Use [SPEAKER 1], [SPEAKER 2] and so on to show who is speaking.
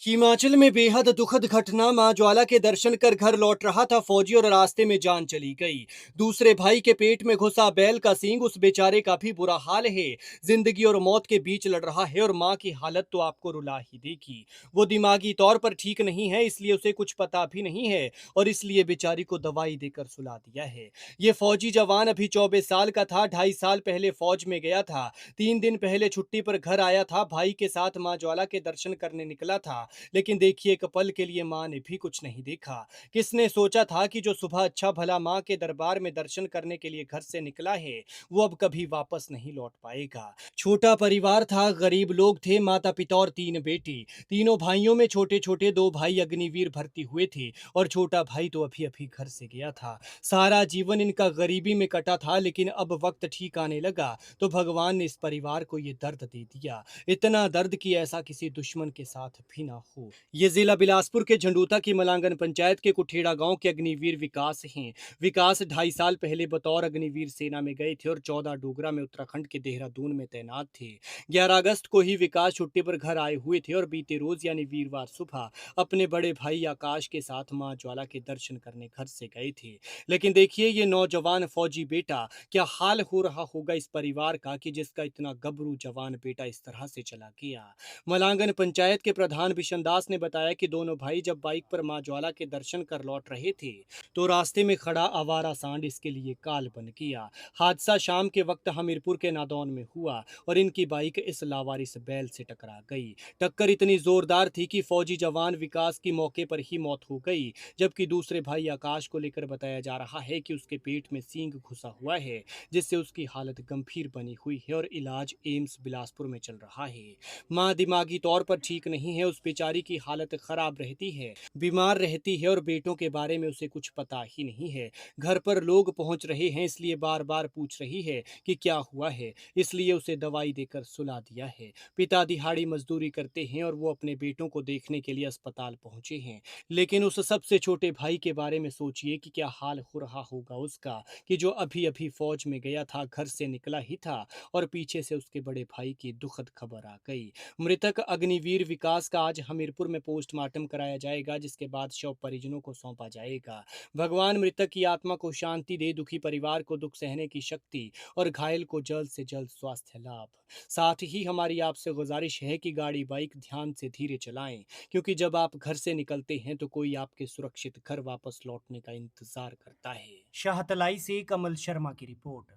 [SPEAKER 1] हिमाचल में बेहद दुखद घटना। मां ज्वाला के दर्शन कर घर लौट रहा था फौजी और रास्ते में जान चली गई। दूसरे भाई के पेट में घुसा बैल का सींग। उस बेचारे का भी बुरा हाल है। जिंदगी और मौत के बीच लड़ रहा है और मां की हालत तो आपको रुला ही देगी। वो दिमागी तौर पर ठीक नहीं है, इसलिए उसे कुछ पता भी नहीं है और इसलिए बेचारी को दवाई देकर सुला दिया है। ये फौजी जवान अभी 24 साल का था। 2.5 साल पहले फौज में गया था। 3 दिन पहले छुट्टी पर घर आया था। भाई के साथ मां ज्वाला के दर्शन करने निकला था। लेकिन देखिए, एक पल के लिए मां ने भी कुछ नहीं देखा। किसने सोचा था कि जो सुबह अच्छा भला मां के दरबार में दर्शन करने के लिए घर से निकला है, वो अब कभी वापस नहीं लौट पाएगा। छोटा परिवार था, गरीब लोग थे, माता पिता और 3 बेटी। तीनों भाइयों में छोटे छोटे 2 भाई अग्निवीर भर्ती हुए थे और छोटा भाई तो अभी अभी घर से गया था। सारा जीवन इनका गरीबी में कटा था, लेकिन अब वक्त ठीक आने लगा तो भगवान ने इस परिवार को ये दर्द दे दिया। इतना दर्द कि ऐसा किसी दुश्मन के साथ भी ना हो। ये जिला बिलासपुर के झंडूता की मलांगन पंचायत के कुठेड़ा गांव के अग्निवीर विकास हैं। विकास 2.5 साल पहले बतौर अग्निवीर सेना में गए थे और 14 डोगरा में उत्तराखंड के देहरादून में तैनात थे। 11 अगस्त को ही विकास छुट्टी पर घर आए हुए थे और बीते रोज यानी वीरवार सुबह अपने बड़े भाई आकाश के साथ मां ज्वाला के दर्शन करने घर से गए थे। लेकिन देखिए, ये नौजवान फौजी बेटा, क्या हाल हो रहा होगा इस परिवार का कि जिसका इतना गबरू जवान बेटा इस तरह से चला गया। मलांगन पंचायत के प्रधान बिशन दास ने बताया कि दोनों भाई जब बाइक पर मां ज्वाला के दर्शन कर लौट रहे थे तो रास्ते में खड़ा आवारा सांड इसके लिए काल बन गया। हादसा शाम के वक्त हमीरपुर के नादौन में हुआ और इनकी बाइक इस लावारिस बैल से टकरा गई। टक्कर इतनी जोरदार थी कि फौजी जवान विकास की मौके पर ही मौत हो गई, जबकि दूसरे भाई आकाश को लेकर बताया जा रहा है कि उसके पेट में सींग घुसा हुआ है, जिससे उसकी हालत गंभीर बनी हुई है और इलाज एम्स बिलासपुर में चल रहा है। मां दिमागी तौर पर ठीक नहीं है, उस बेचारी की हालत खराब रहती है, बीमार रहती है और बेटों के बारे में उसे कुछ पता ही नहीं है। घर पर लोग पहुंच रहे हैं, इसलिए बार बार पूछ रही है कि क्या हुआ है, इसलिए उसे दवाई देकर सुला दिया है। पिता दिहाड़ी मजदूरी करते हैं और वो अपने बेटों को देखने के लिए अस्पताल पहुंचे हैं। लेकिन उस सबसे छोटे भाई के बारे में सोचिए कि क्या हाल हो रहा होगा उसका, कि जो अभी अभी फौज में गया था, घर से निकला ही था और पीछे से उसके बड़े भाई की दुखद खबर आ गई। मृतक अग्निवीर विकास का आज हमीरपुर में पोस्टमार्टम कराया जाएगा, जिसके बाद शव परिजनों को सौंपा जाएगा। भगवान मृतक की आत्मा को शांति दे, दुखी परिवार को दुख सहने की शक्ति और घायल को जल्द से जल्द स्वास्थ्य लाभ। साथ ही हमारी आपसे गुजारिश है कि गाड़ी बाइक ध्यान से धीरे चलाएं, क्योंकि जब आप घर से निकलते हैं तो कोई आपके सुरक्षित घर वापस लौटने का इंतजार करता है। शाहतलाई से कमल शर्मा की रिपोर्ट।